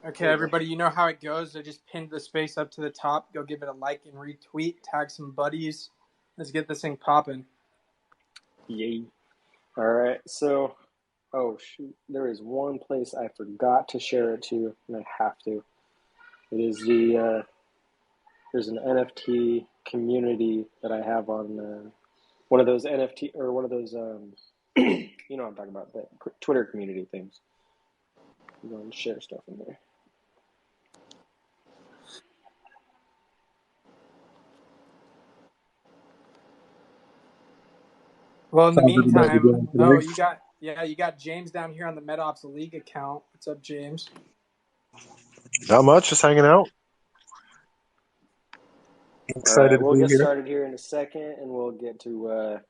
Okay, everybody, you know how it goes. I just pinned the space up to the top. Go give it a like and retweet. Tag some buddies. Let's get this thing popping. Yay. All right, so, oh shoot, there is one place I forgot to share it to, and I have to. It is there's an NFT community that I have on one of those NFT, or one of those, you know what I'm talking about, the Twitter community things. I'm going to share stuff in there. Well, in the meantime, you got James down here on the MetaOps League account. What's up, James? Not much, just hanging out. Excited we'll get started here in a second, and we'll get to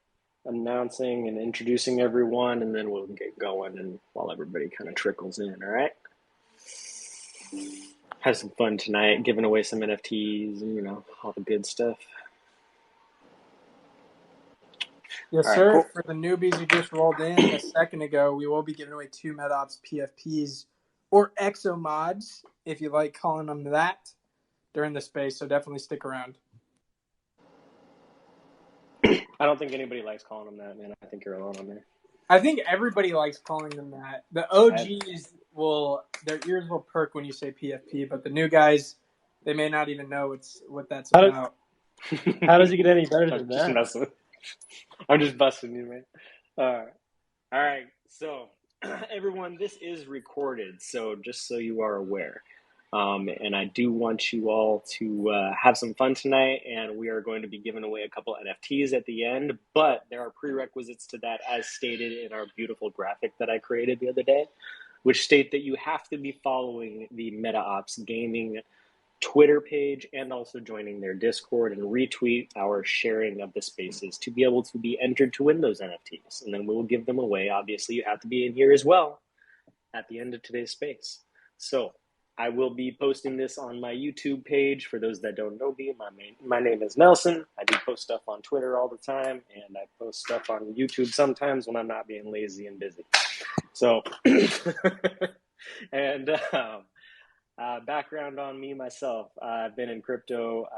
announcing and introducing everyone, and then we'll get going, and while everybody kind of trickles in, all right? Have some fun tonight, giving away some NFTs and, you know, all the good stuff. Yes, sir. Cool. For the newbies who just rolled in a second ago, we will be giving away 2 MetaOps PFPs or exomods, if you like calling them that, during the space. So definitely stick around. I don't think anybody likes calling them that, man. I think you're alone on there. I think everybody likes calling them that. The OGs their ears will perk when you say PFP, but the new guys, they may not even know what that's about. How does it get any better than that? I'm just busting you, man. All right. So, everyone, this is recorded, so just so you are aware. And I do want you all to have some fun tonight, and we are going to be giving away a couple NFTs at the end, but there are prerequisites to that as stated in our beautiful graphic that I created the other day, which state that you have to be following the MetaOps Gaming Twitter page and also joining their Discord and retweet our sharing of the spaces to be able to be entered to win those NFTs. And then we will give them away. Obviously, you have to be in here as well at the end of today's space. So I will be posting this on my YouTube page. For those that don't know me, my name is Nelson. I do post stuff on Twitter all the time, and I post stuff on YouTube sometimes when I'm not being lazy and busy. So, and background on me, myself, I've been in crypto,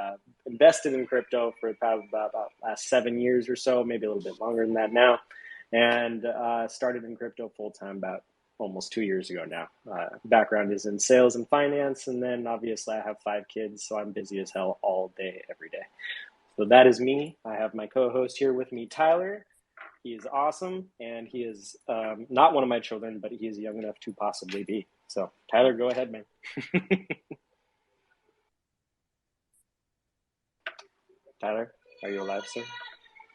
invested in crypto for probably about last 7 years or so, maybe a little bit longer than that now, and started in crypto full-time about almost 2 years ago now. Background is in sales and finance, and then obviously I have 5 kids, so I'm busy as hell all day, every day. So that is me. I have my co-host here with me, Tyler. He is awesome, and he is not one of my children, but he is young enough to possibly be. So, Tyler, go ahead, man. Tyler, are you alive, sir?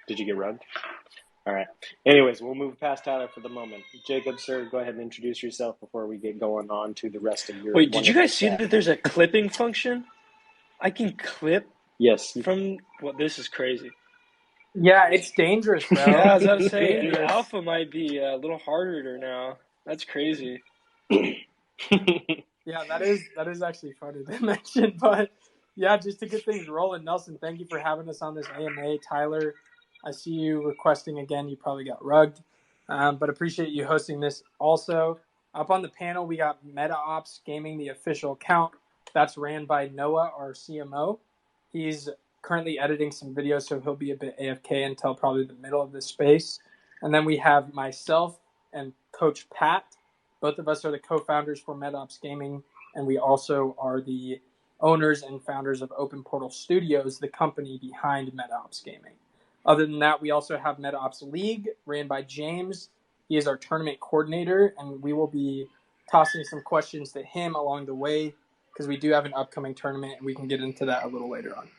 Did you get rugged? All right. Anyways, we'll move past Tyler for the moment. Jacob, sir, go ahead and introduce yourself before we get going on to the rest of your... Wait, did you guys see that there's a clipping function? I can clip? Yes. From... Well, this is crazy. Yeah, it's dangerous, bro. Yeah, I was about to say, the alpha might be a little harder now. That's crazy. Yeah, that is actually funny to mention. But, yeah, just to get things rolling, Nelson, thank you for having us on this AMA. Tyler, I see you requesting again. You probably got rugged. But appreciate you hosting this also. Up on the panel, we got MetaOps Gaming, the official account. That's ran by Noah, our CMO. He's currently editing some videos, so he'll be a bit AFK until probably the middle of this space. And then we have myself and Coach Pat. Both of us are the co-founders for MetaOps Gaming, and we also are the owners and founders of Open Portal Studios, the company behind MetaOps Gaming. Other than that, we also have MetaOps League, ran by James. He is our tournament coordinator, and we will be tossing some questions to him along the way because we do have an upcoming tournament, and we can get into that a little later on.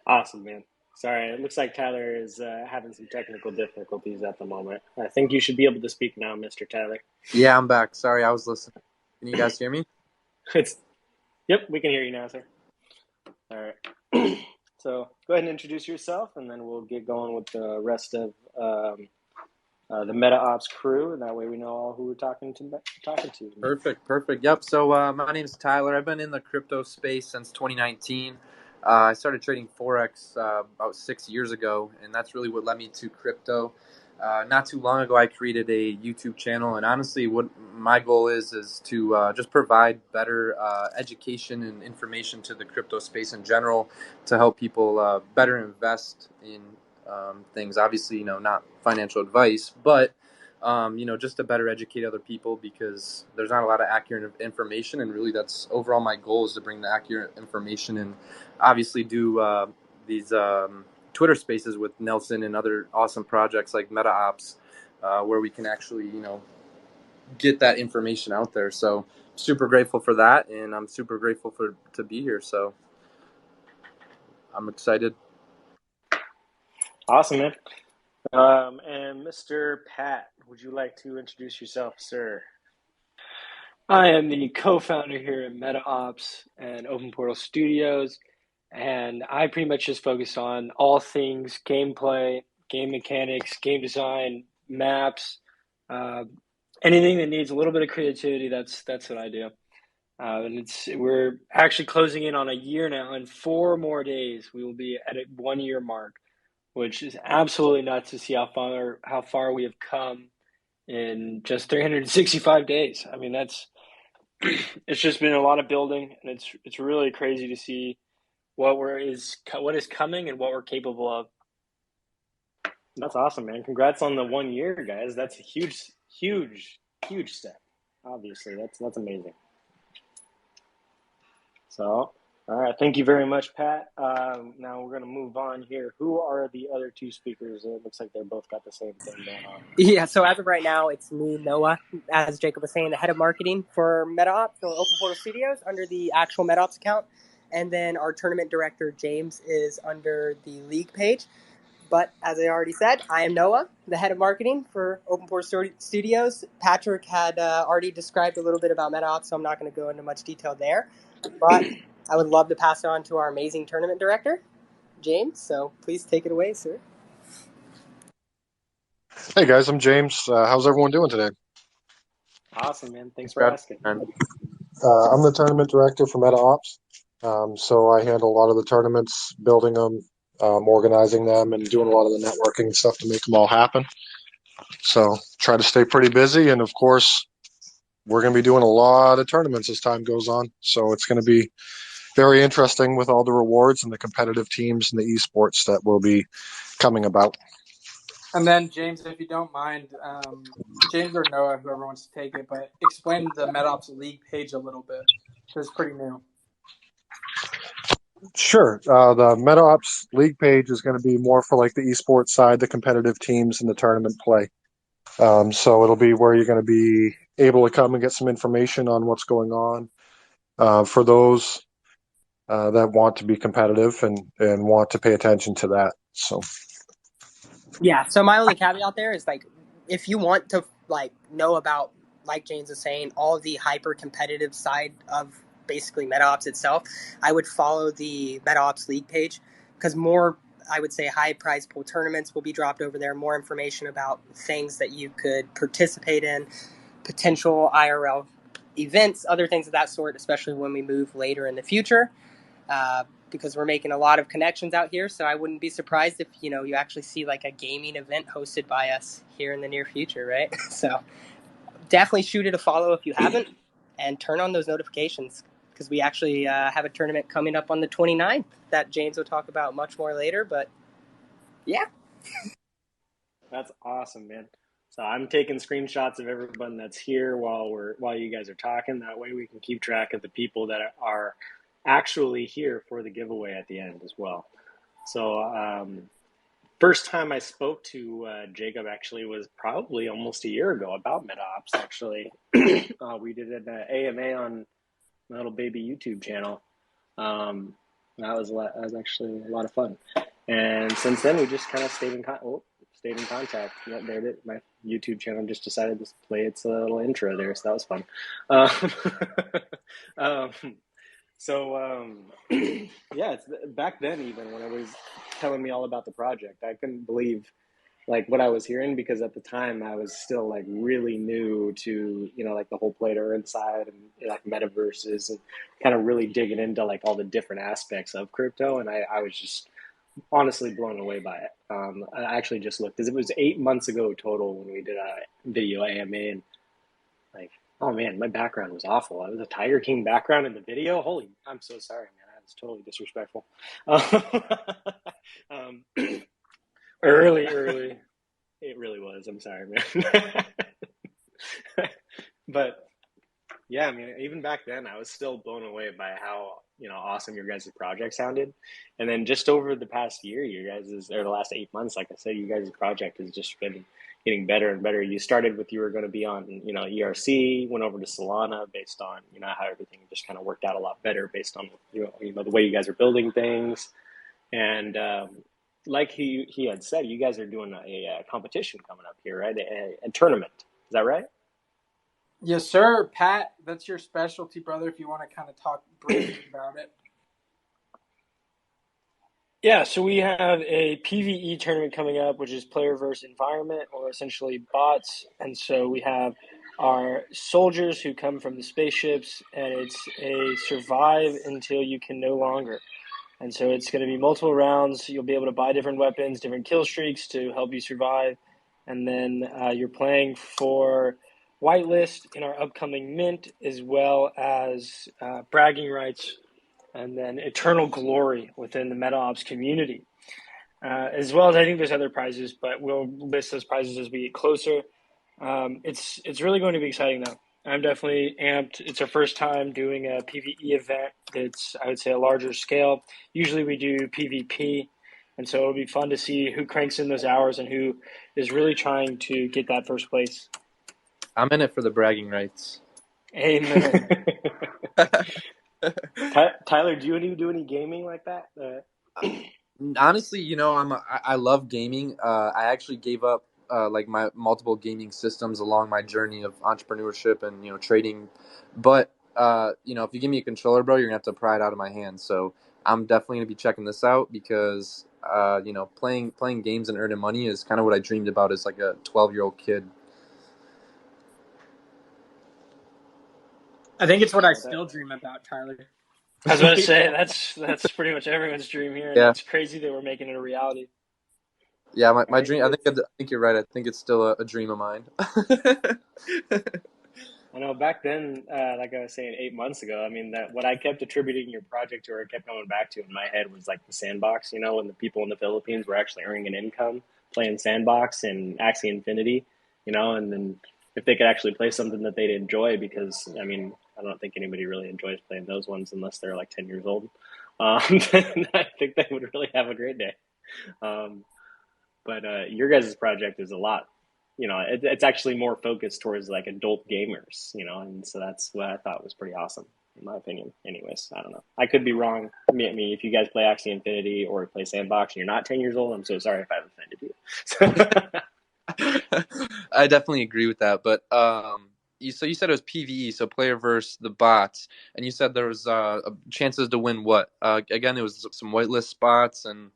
Awesome, man. Sorry, it looks like Tyler is having some technical difficulties at the moment. I think you should be able to speak now, Mr. Tyler. Yeah, I'm back. Sorry, I was listening. Can you guys hear me? Yep, we can hear you now, sir. All right. So go ahead and introduce yourself, and then we'll get going with the rest of the MetaOps crew, and that way we know all who we're talking to. Perfect. Yep. So my name is Tyler. I've been in the crypto space since 2019. I started trading Forex about 6 years ago, and that's really what led me to crypto. not too long ago, I created a YouTube channel, and honestly, what my goal is to just provide better education and information to the crypto space in general, to help people better invest in things. Obviously, not financial advice, but just to better educate other people, because there's not a lot of accurate information, and really, that's overall my goal, is to bring the accurate information, and obviously do these. Twitter Spaces with Nelson and other awesome projects like MetaOps, where we can actually, get that information out there. So super grateful for that, and I'm super grateful to be here. So I'm excited. Awesome, man. And Mr. Pat, would you like to introduce yourself, sir? I am the co-founder here at MetaOps and Open Portal Studios, and I pretty much just focus on all things gameplay, game mechanics, game design, maps, anything that needs a little bit of creativity. That's what I do. And we're actually closing in on a year now. In 4 more days, we will be at a 1-year mark, which is absolutely nuts to see how far we have come in just 365 days. I mean, it's just been a lot of building, and it's really crazy to see what is coming and what we're capable of. That's awesome, man. Congrats on the 1 year, guys. That's a huge step. Obviously, that's amazing. So, all right, thank you very much, Pat. Now we're going to move on here. Who are the other 2 speakers? It looks like they both got the same thing going on. Yeah, so as of right now, it's me, Noah, as Jacob was saying, the head of marketing for MetaOps, so Open Portal Studios, under the actual MetaOps account. And then our tournament director, James, is under the league page. But as I already said, I am Noah, the head of marketing for Open Portal Studios. Patrick had already described a little bit about MetaOps, so I'm not going to go into much detail there. But I would love to pass it on to our amazing tournament director, James. So please take it away, sir. Hey guys, I'm James. How's everyone doing today? Awesome, man. Thanks for asking. I'm the tournament director for MetaOps. So I handle a lot of the tournaments, building them, organizing them, and doing a lot of the networking stuff to make them all happen. So try to stay pretty busy. And of course, we're going to be doing a lot of tournaments as time goes on. So it's going to be very interesting with all the rewards and the competitive teams and the esports that will be coming about. And then, James, if you don't mind, James or Noah, whoever wants to take it, but explain the MetaOps League page a little bit. It's pretty new. Sure. The MetaOps League page is going to be more for like the esports side, the competitive teams, and the tournament play. So it'll be where you're going to be able to come and get some information on what's going on for those that want to be competitive and want to pay attention to that. So. Yeah, so my only caveat there is, like, if you want to, like, know about, like James was saying, all of the hyper-competitive side of basically MetaOps itself, I would follow the MetaOps League page, because more, I would say, high-prize pool tournaments will be dropped over there, more information about things that you could participate in, potential IRL events, other things of that sort, especially when we move later in the future. Because we're making a lot of connections out here, so I wouldn't be surprised if, you actually see like a gaming event hosted by us here in the near future, right? So definitely shoot it a follow if you haven't, and turn on those notifications, because we actually have a tournament coming up on the 29th that James will talk about much more later, but yeah. That's awesome, man. So I'm taking screenshots of everyone that's here while you guys are talking. That way we can keep track of the people that are actually here for the giveaway at the end as well. So first time I spoke to Jacob actually was probably almost a year ago about MetaOps. Actually, we did an AMA on my little baby YouTube channel. That was actually a lot of fun. And since then we just kind of stayed in contact. Yeah, there it is. My YouTube channel just decided to play its little intro there, so that was fun. Yeah, it's back then, even when I was telling me all about the project, I couldn't believe like what I was hearing, because at the time I was still like really new to, like the whole play to earn side and like metaverses, and kind of really digging into like all the different aspects of crypto. And I was just honestly blown away by it. I actually just looked, because it was 8 months ago total when we did a video AMA, and like, oh man, my background was awful. I was a Tiger King background in the video. Holy, I'm so sorry, man. That was totally disrespectful. Um, Early. it really was. I'm sorry, man. But yeah, I mean, even back then, I was still blown away by how, awesome your guys' project sounded. And then just over the past year, or the last 8 months, like I said, you guys' project has just been getting better and better. You started with, you were going to be on, ERC, went over to Solana based on, how everything just kind of worked out a lot better based on, the way you guys are building things. And like he had said, you guys are doing a competition coming up here, right? A tournament. Is that right? Yes, sir. Pat, that's your specialty, brother, if you want to kind of talk briefly about it. Yeah, so we have a PvE tournament coming up, which is player versus environment, or essentially bots. And so we have our soldiers who come from the spaceships, and it's a survive until you can no longer. And so it's going to be multiple rounds. You'll be able to buy different weapons, different kill streaks to help you survive. And then you're playing for whitelist in our upcoming mint, as well as bragging rights, and then eternal glory within the MetaOps community. As well as, I think there's other prizes, but we'll list those prizes as we get closer. It's really going to be exciting though. I'm definitely amped. It's our first time doing a PvE event that's, I would say, a larger scale. Usually we do PvP, and so it'll be fun to see who cranks in those hours and who is really trying to get that first place. I'm in it for the bragging rights. Amen. Tyler, do you do any gaming like that? Honestly, I love gaming. I actually gave up like my multiple gaming systems along my journey of entrepreneurship and trading. But if you give me a controller, bro, you're gonna have to pry it out of my hands. So I'm definitely gonna be checking this out because playing games and earning money is kind of what I dreamed about as like a 12-year-old kid. I think it's what I still dream about, Tyler. I was about to say that's pretty much everyone's dream here, and Yeah. it's crazy that we're making it a reality. Yeah, my dream. I think you're right. I think it's still a dream of mine. I know back then, like I was saying 8 months ago, I mean, that what I kept attributing your project to, or I kept going back to in my head, was like the sandbox, when the people in the Philippines were actually earning an income playing sandbox and Axie Infinity, and then if they could actually play something that they'd enjoy, because, I mean, I don't think anybody really enjoys playing those ones unless they're like 10 years old. Then I think they would really have a great day. But your guys' project is a lot, it's actually more focused towards like adult gamers, and so that's what I thought was pretty awesome, in my opinion. Anyways, I don't know. I could be wrong. I mean, if you guys play Axie Infinity or play Sandbox and you're not 10 years old, I'm so sorry if I've offended you. I definitely agree with that. But you said it was PvE, so player versus the bots, and you said there was chances to win what? Again, it was some whitelist spots and.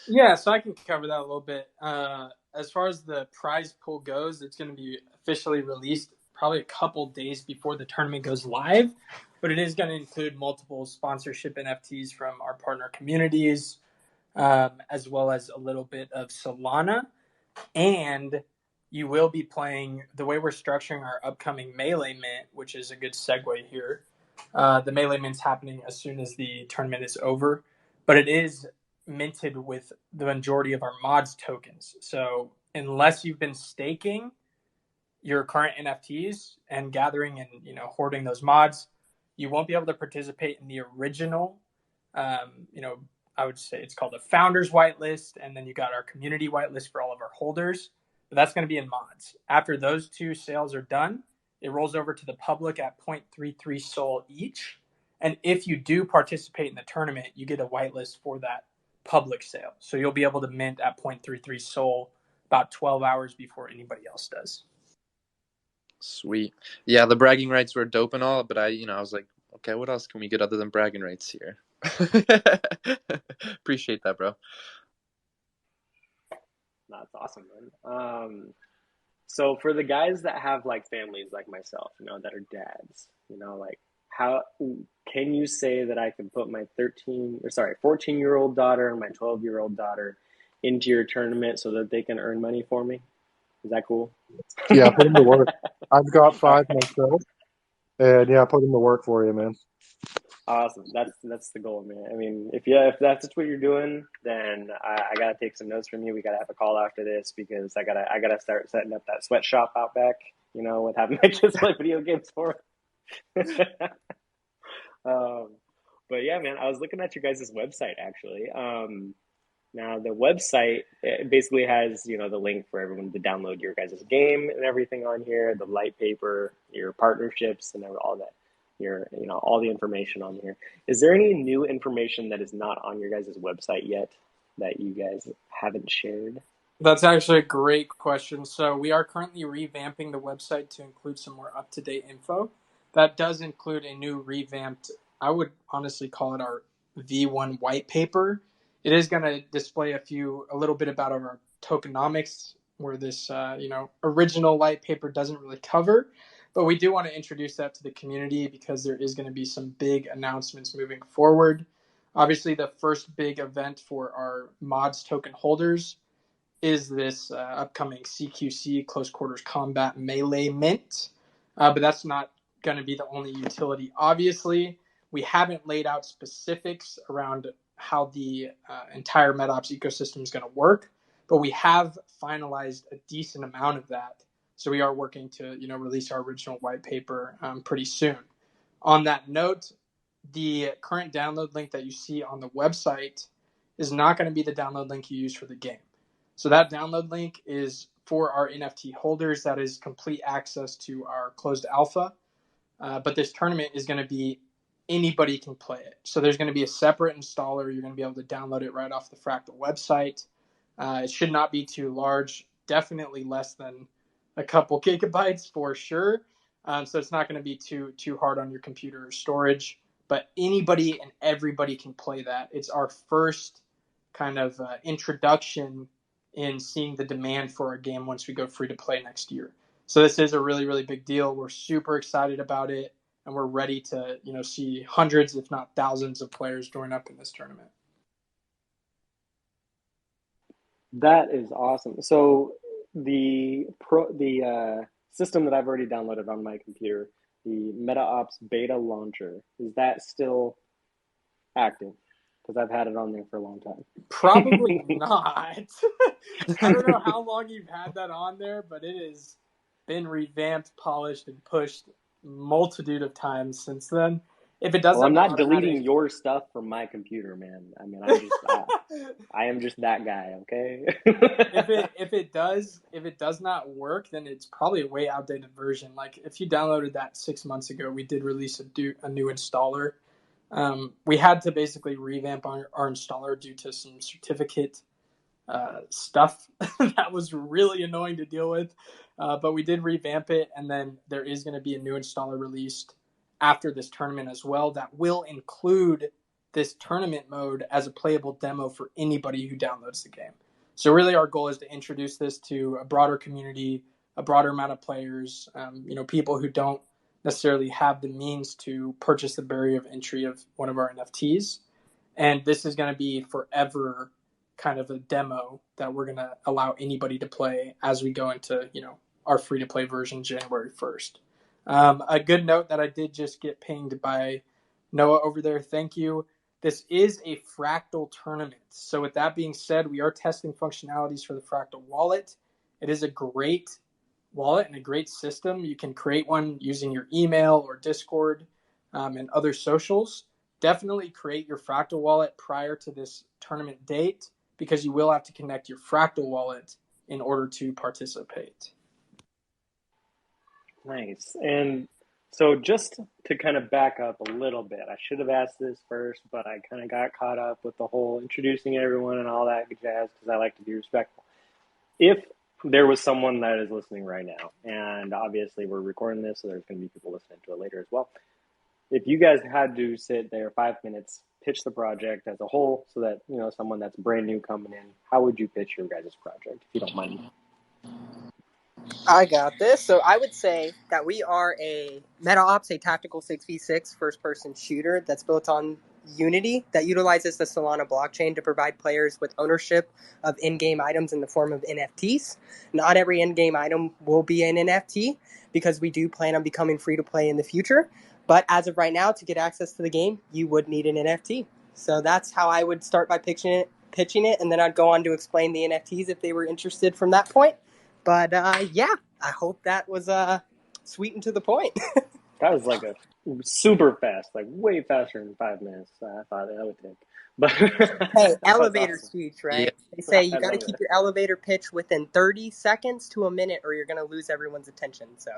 Yeah, so I can cover that a little bit. As far as the prize pool goes, it's going to be officially released probably a couple days before the tournament goes live, but it is going to include multiple sponsorship NFTs from our partner communities, as well as a little bit of Solana. And you will be playing, the way we're structuring our upcoming Melee Mint, which is a good segue here. The Melee Mint's happening as soon as the tournament is over, but it is minted with the majority of our mods tokens. So unless you've been staking your current NFTs and gathering and hoarding those mods, you won't be able to participate in the original. I would say it's called a founders whitelist, and then you got our community whitelist for all of our holders. But that's going to be in mods. After those two sales are done, it rolls over to the public at 0.33 SOL each. And if you do participate in the tournament, you get a whitelist for that public sale. So you'll be able to mint at 0.33 SOL about 12 hours before anybody else does. Sweet. Yeah, the bragging rights were dope and all, but I was like, okay, what else can we get other than bragging rights here? Appreciate that, bro. That's awesome, man. So for the guys that have like families like myself, that are dads, like how can you say that I can put my 14-year-old daughter and my 12-year-old daughter into your tournament so that they can earn money for me? Is that cool? Yeah, put them to work. I've got All 5 right. myself, and yeah, put them to work for you, man. Awesome. That's the goal, man. I mean, if that's what you're doing, then I gotta take some notes from you. We gotta have a call after this because I gotta start setting up that sweatshop out back. With having my kids play video games for. But yeah, man, I was looking at your guys' website actually. Now the website basically has the link for everyone to download your guys' game and everything on here, the light paper, your partnerships, and all that. All the information on here. Is there any new information that is not on your guys' website yet that you guys haven't shared? That's actually a great question. So we are currently revamping the website to include some more up-to-date info. That does include a new revamped, I would honestly call it our V1 white paper. It is going to display a little bit about our tokenomics, where this, original white paper doesn't really cover. But we do want to introduce that to the community because there is going to be some big announcements moving forward. Obviously, the first big event for our mods token holders is this upcoming CQC Close Quarters Combat Melee Mint. But that's not going to be the only utility. Obviously, we haven't laid out specifics around how the entire MetaOps ecosystem is going to work, but we have finalized a decent amount of that. So we are working to release our original white paper pretty soon. On that note, the current download link that you see on the website is not going to be the download link you use for the game. So that download link is for our NFT holders. That is complete access to our closed alpha. But this tournament is going to be anybody can play it. So there's going to be a separate installer. You're going to be able to download it right off the Fractal website. It should not be too large. Definitely less than a couple gigabytes for sure. So it's not going to be too hard on your computer or storage. But anybody and everybody can play that. It's our first kind of introduction in seeing the demand for our game once we go free to play next year. So this is a really, really big deal. We're super excited about it, and we're ready to see hundreds, if not thousands, of players join up in this tournament. That is awesome. So the system that I've already downloaded on my computer, the MetaOps beta launcher, is that still active? Because I've had it on there for a long time. Probably not. I don't know how long you've had that on there, but it has been revamped, polished, and pushed multitude of times since then. If it does, I'm not deleting your stuff from my computer, man. I mean, I am just that guy. Okay. if it does not work, then it's probably a way outdated version. Like if you downloaded that 6 months ago, we did release a new installer. We had to basically revamp our installer due to some certificate stuff that was really annoying to deal with. But we did revamp it, and then there is going to be a new installer released after this tournament as well that will include this tournament mode as a playable demo for anybody who downloads the game. So really our goal is to introduce this to a broader community, a broader amount of players, people who don't necessarily have the means to purchase the barrier of entry of one of our NFTs. And this is going to be forever kind of a demo that we're going to allow anybody to play as we go into, our free-to-play version January 1st. A good note that I did just get pinged by Noah over there. Thank you. This is a Fractal Tournament. So with that being said, we are testing functionalities for the Fractal wallet. It is a great wallet and a great system. You can create one using your email or Discord and other socials. Definitely create your Fractal wallet prior to this tournament date because you will have to connect your Fractal wallet in order to participate. Nice. And so just to kind of back up a little bit, I should have asked this first, but I kind of got caught up with the whole introducing everyone and all that jazz because I like to be respectful. If there was someone that is listening right now, and obviously we're recording this, so there's going to be people listening to it later as well. If you guys had to sit there 5 minutes, pitch the project as a whole so that, someone that's brand new coming in, how would you pitch your guys' project, if you don't mind? I got this. So I would say that we are a MetaOps, a tactical 6v6 first-person shooter that's built on Unity that utilizes the Solana blockchain to provide players with ownership of in-game items in the form of NFTs. Not every in-game item will be an NFT because we do plan on becoming free-to-play in the future. But as of right now, to get access to the game, you would need an NFT. So that's how I would start by pitching it, and then I'd go on to explain the NFTs if they were interested from that point. But yeah, I hope that was sweet and to the point. That was like a super fast, like way faster than 5 minutes. I thought that would take. But Hey, that's elevator awesome. speech, Yeah. right? They say you I got to love keep it. your elevator pitch within 30 seconds to a minute or you're going to lose everyone's attention. So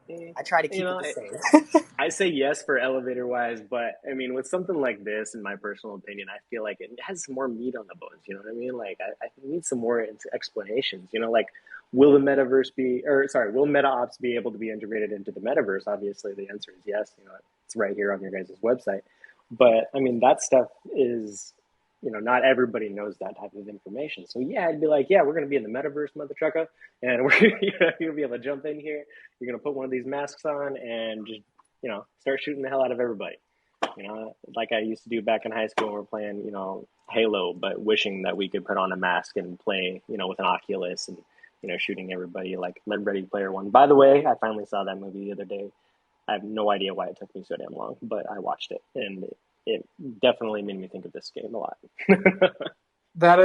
I try to keep it the same. I say yes for elevator wise, but I mean, with something like this, in my personal opinion, I feel like it has some more meat on the bones. You know what I mean? Like, I need some more explanations. You know, like, will the metaverse be, or sorry, will MetaOps be able to be integrated into the metaverse? Obviously, the answer is yes. You know, it's right here on your guys' website. But I mean, that stuff is, you know, not everybody knows that type of information. So yeah, I'd be like, yeah, we're going to be in the metaverse, mother trucker, and we're going to be able to jump in here. You're going to put one of these masks on and just, you know, start shooting the hell out of everybody. You know, like I used to do back in high school when we were playing, you know, Halo, but wishing that we could put on a mask and play, you know, with an Oculus and, you know, shooting everybody like Ready Player One. By the way, I finally saw that movie the other day. I have no idea why it took me so damn long, but I watched it, and it definitely made me think of this game a lot. That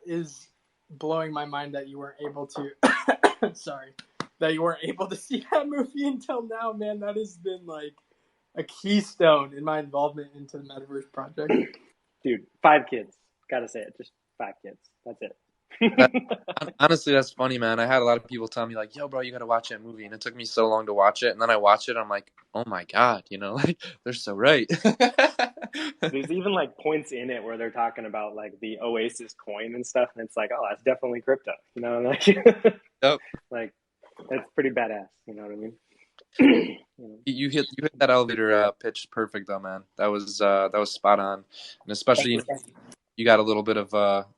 is blowing my mind that you weren't able to sorry, that you weren't able to see that movie until now, man. That has been like a keystone in my involvement into the Metaverse project. Dude, 5 kids. Gotta say it. Just 5 kids. That's it. Honestly, that's funny, man. I had a lot of people tell me like, "Yo, bro, you got to watch that movie," and it took me so long to watch it. And then I watch it, I'm like, "Oh my god," you know, like they're so right. There's even like points in it where they're talking about like the Oasis coin and stuff, and it's like, oh, that's definitely crypto. You know, like, Yep. like that's pretty badass. You know what I mean? You know? You hit that elevator pitch perfect though, man. That was spot on, and especially you got a little bit of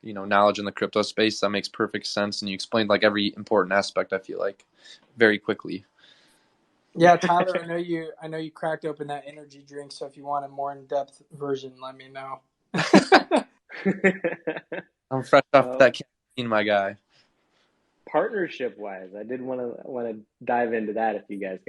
knowledge in the crypto space. That makes perfect sense, and you explained like every important aspect. I feel like very quickly. Yeah, Tyler, I know you cracked open that energy drink, so if you want a more in-depth version, let me know. I'm fresh off that caffeine, my guy. Partnership wise, I did want to dive into that if you guys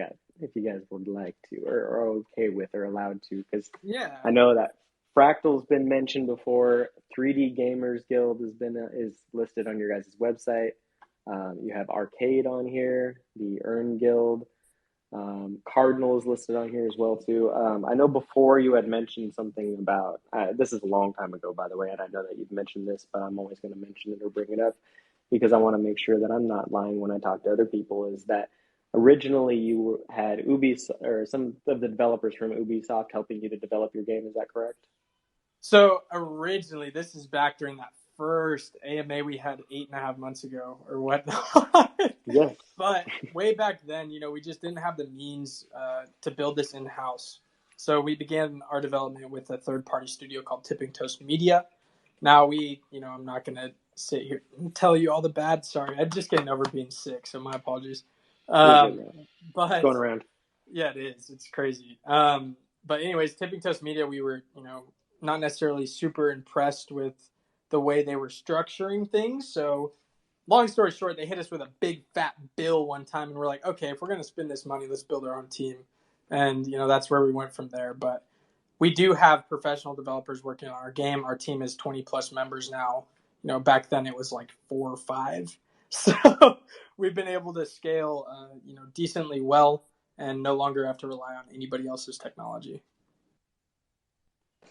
would like to or are okay with or allowed to, because yeah, I know that Fractal's been mentioned before. 3D Gamers Guild is listed on your guys' website. You have Arcade on here, the Earn Guild. Cardinal is listed on here as well too. I know before you had mentioned something about this is a long time ago, by the way, and I know that you've mentioned this, but I'm always going to mention it or bring it up because I want to make sure that I'm not lying when I talk to other people. Is that originally you had Ubisoft or some of the developers from Ubisoft helping you to develop your game? Is that correct? So originally, this is back during that first AMA we had 8.5 months ago or whatnot. Yes. But way back then, you know, we just didn't have the means to build this in-house. So we began our development with a third-party studio called Tipping Toast Media. Now I'm not going to sit here and tell you all the bad. Sorry, I'm just getting over being sick, so my apologies. But But going around. Yeah, it is. It's crazy. But anyways, Tipping Toast Media, we were, not necessarily super impressed with the way they were structuring things. So long story short, they hit us with a big fat bill one time, and we're like, okay, if we're going to spend this money, let's build our own team. And, that's where we went from there. But we do have professional developers working on our game. Our team is 20 plus members now. Back then it was like 4 or 5. So we've been able to scale, decently well and no longer have to rely on anybody else's technology.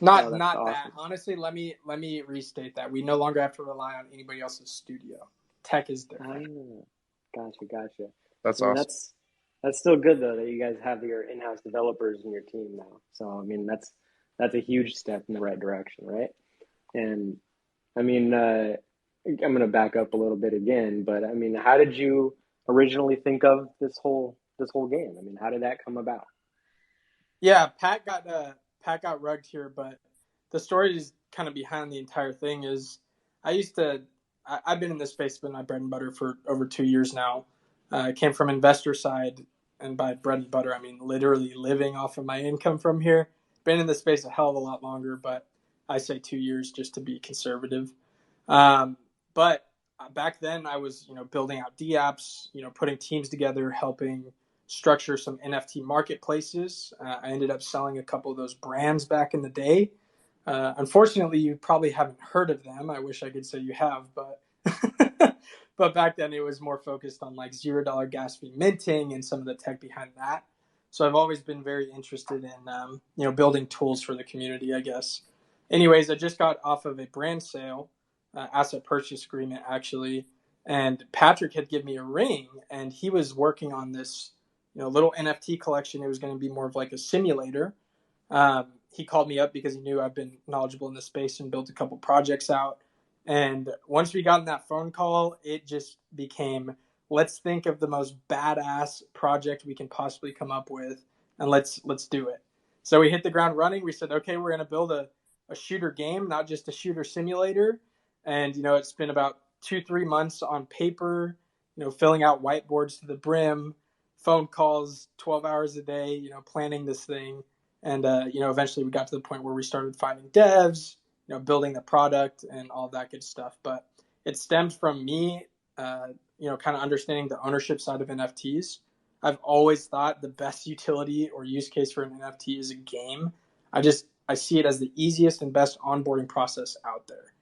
Not awesome. That. Honestly, let me restate that. We no longer have to rely on anybody else's studio. Tech is different. Gotcha. That's awesome. That's still good though that you guys have your in-house developers in your team now. So I mean that's a huge step in the right direction, right? And I mean I'm going to back up a little bit again, but I mean, how did you originally think of this whole game? I mean, how did that come about? Yeah, Pat got rugged here, but the story is kind of behind the entire thing is I used to I've been in this space, been my bread and butter for over 2 years now. I came from investor side, and by bread and butter, I mean literally living off of my income from here. Been in this space a hell of a lot longer, but I say 2 years just to be conservative. But back then, I was building out DApps, putting teams together, helping structure some NFT marketplaces. I ended up selling a couple of those brands back in the day. Unfortunately, you probably haven't heard of them. I wish I could say you have, but but back then it was more focused on like $0 gas fee minting and some of the tech behind that. So I've always been very interested in building tools for the community, I guess. Anyways, I just got off of a brand sale, asset purchase agreement actually, and Patrick had given me a ring, and he was working on this little NFT collection. It was going to be more of like a simulator. He called me up because he knew I've been knowledgeable in this space and built a couple projects out. And once we got in that phone call, it just became, let's think of the most badass project we can possibly come up with, and let's do it. So we hit the ground running. We said, okay, we're going to build a shooter game, not just a shooter simulator. And it's been about 2-3 months on paper, filling out whiteboards to the brim, phone calls 12 hours a day, planning this thing. And, eventually we got to the point where we started finding devs, building the product and all that good stuff. But it stemmed from me, kind of understanding the ownership side of NFTs. I've always thought the best utility or use case for an NFT is a game. I see it as the easiest and best onboarding process out there.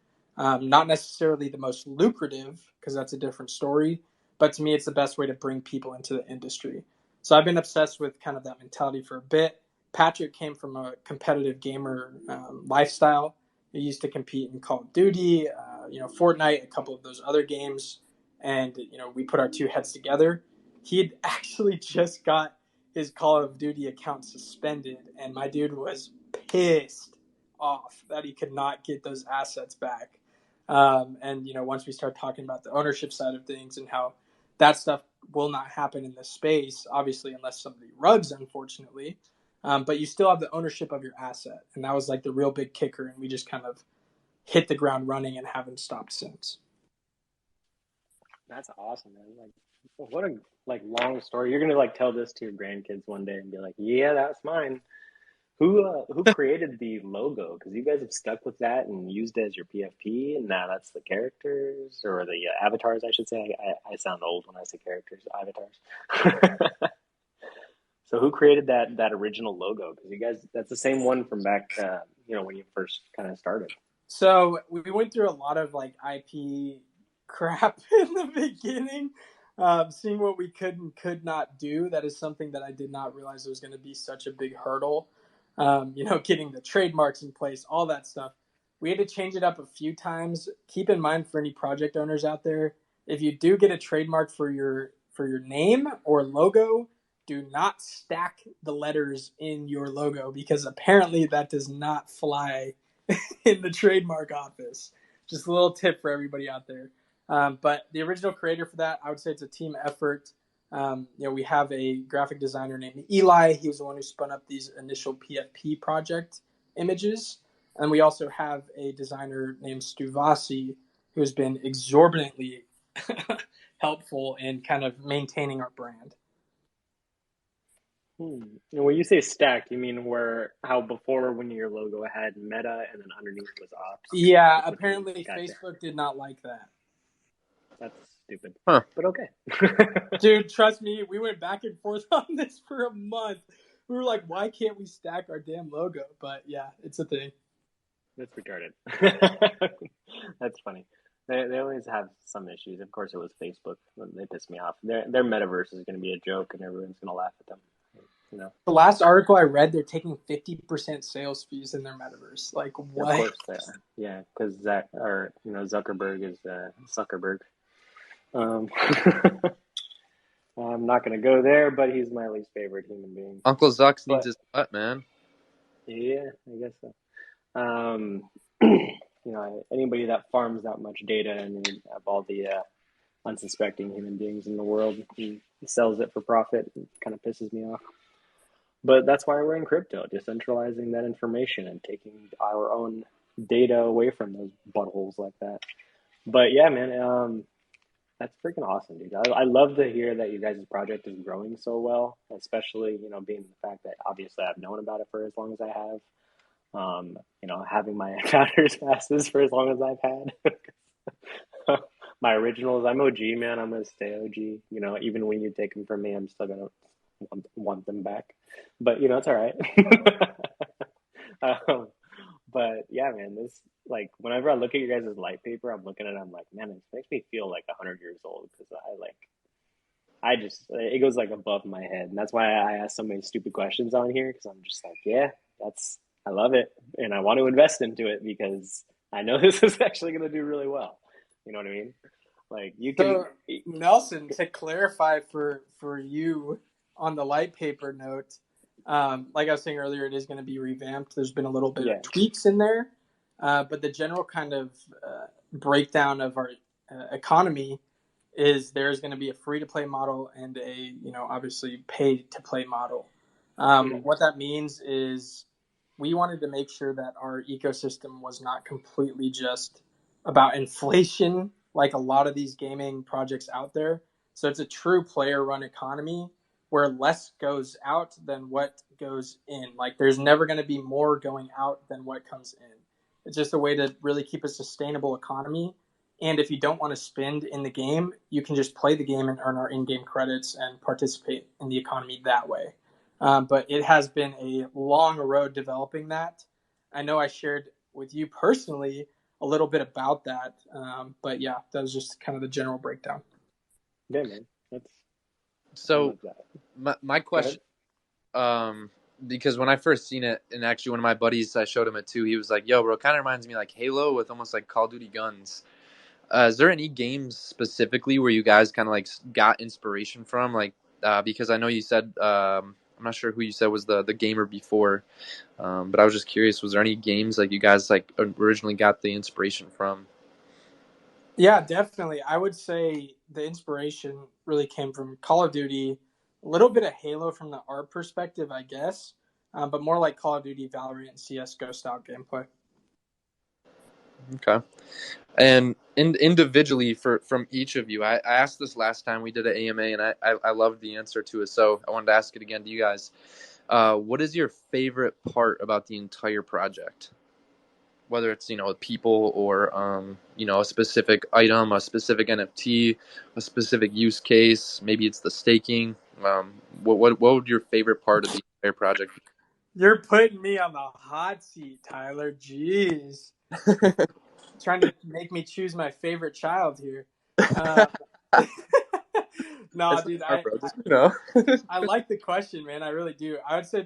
Not necessarily the most lucrative, because that's a different story, but to me, it's the best way to bring people into the industry. So I've been obsessed with kind of that mentality for a bit. Patrick came from a competitive gamer lifestyle. He used to compete in Call of Duty, Fortnite, a couple of those other games, and we put our two heads together. He had actually just got his Call of Duty account suspended, and my dude was pissed off that he could not get those assets back. And once we start talking about the ownership side of things and how that stuff will not happen in this space, obviously, unless somebody rugs, unfortunately. But you still have the ownership of your asset. And that was like the real big kicker. And we just kind of hit the ground running and haven't stopped since. That's awesome, man. Like, what a long story. You're gonna tell this to your grandkids one day and be like, "Yeah, that's mine." Who created the logo? Because you guys have stuck with that and used it as your PFP, and now that's the characters or the avatars, I should say. I sound old when I say characters, avatars. So who created that original logo? Because you guys, that's the same one from back, when you first kind of started. So we went through a lot of like IP crap in the beginning, seeing what we could and could not do. That is something that I did not realize was going to be such a big hurdle. Getting the trademarks in place, all that stuff. We had to change it up a few times. Keep in mind, for any project owners out there, if you do get a trademark for your name or logo, do not stack the letters in your logo, because apparently that does not fly in the trademark office. Just a little tip for everybody out there. But the original creator for that, I would say it's a team effort. We have a graphic designer named Eli. He was the one who spun up these initial PFP project images. And we also have a designer named Stuvasi, who has been exorbitantly helpful in kind of maintaining our brand. And when you say stacked, you mean how before when your logo had meta and then underneath was ops? Yeah, apparently Facebook did not like that. That's stupid. Huh. But okay. Dude, trust me, we went back and forth on this for a month. We were like, why can't we stack our damn logo? But yeah, it's a thing. That's retarded. That's funny. They always have some issues. Of course, it was Facebook. They piss me off. Their metaverse is going to be a joke, and everyone's going to laugh at them. The last article I read, they're taking 50% sales fees in their metaverse. Like, what? Of course they are. Yeah, because Zuckerberg is Zuckerberg. I'm not going to go there, but he's my least favorite human being. Uncle Zucks needs his butt, man. Yeah, I guess so. Anybody that farms that much data and of all the unsuspecting human beings in the world, he sells it for profit. It kind of pisses me off. But that's why we're in crypto, decentralizing that information and taking our own data away from those buttholes like that. But yeah, man, that's freaking awesome, dude. I love to hear that you guys' project is growing so well, especially, being the fact that obviously I've known about it for as long as I have. Having my founders passes for as long as I've had. My originals, I'm OG, man. I'm gonna stay OG. Even when you take them from me, I'm still gonna want them back. But it's all right. um, but yeah, man, this like whenever I look at you guys' light paper, I'm looking at it, I'm like, man, it makes me feel like 100 years old because I just it goes like above my head, and that's why I ask so many stupid questions on here because I'm just like, yeah, I love it, and I want to invest into it because I know this is actually going to do really well. You know what I mean? Like you can. So Nelson, to clarify for you on the light paper note, like I was saying earlier, it is going to be revamped. There's been a little bit Yeah. of tweaks in there, but the general kind of breakdown of our economy is there's going to be a free to play model and a obviously pay to play model. What that means is we wanted to make sure that our ecosystem was not completely just about inflation like a lot of these gaming projects out there. So it's a true player run economy where less goes out than what goes in. Like there's never going to be more going out than what comes in. It's just a way to really keep a sustainable economy. And if you don't want to spend in the game, you can just play the game and earn our in-game credits and participate in the economy that way. But it has been a long road developing that. I know I shared with you personally a little bit about that. But yeah, that was just kind of the general breakdown. Yeah, man. So my question, because when I first seen it, and actually one of my buddies, I showed him it too. He was like, "Yo, bro, it kind of reminds me like Halo with almost like Call of Duty guns." Is there any games specifically where you guys kind of like got inspiration from? Like, because I know you said, I'm not sure who you said was the gamer before, but I was just curious, was there any games like you guys like originally got the inspiration from? Yeah, definitely. I would say the inspiration really came from Call of Duty, a little bit of Halo from the art perspective, I guess, but more like Call of Duty, Valorant, and CS:GO style gameplay. Okay. And individually from each of you, I asked this last time we did an AMA, and I loved the answer to it, so I wanted to ask it again to you guys. What is your favorite part about the entire project? Whether it's people or a specific item, a specific NFT, a specific use case, maybe it's the staking. What would your favorite part of the entire project be? You're putting me on the hot seat, Tyler. Jeez. Trying to make me choose my favorite child here. No, dude, I like the question, man. I really do. I would say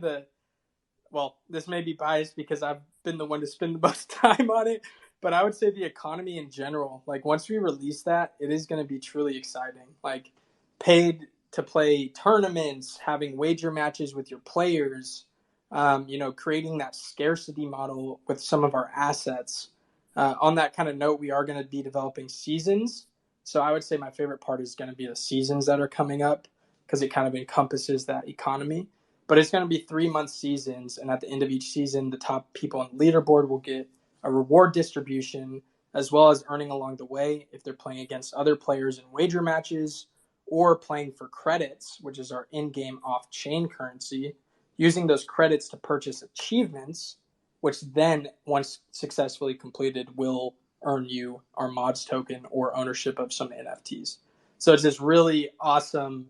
this may be biased because I've been the one to spend the most time on it, but I would say the economy in general. Like once we release that, it is going to be truly exciting. Like paid to play tournaments, having wager matches with your players, creating that scarcity model with some of our assets. On that kind of note, we are going to be developing seasons. So I would say my favorite part is going to be the seasons that are coming up because it kind of encompasses that economy. But it's going to be 3-month seasons, and at the end of each season, the top people on the leaderboard will get a reward distribution as well as earning along the way if they're playing against other players in wager matches or playing for credits, which is our in-game off-chain currency, using those credits to purchase achievements, which then, once successfully completed, will earn you our mods token or ownership of some NFTs. So it's this really awesome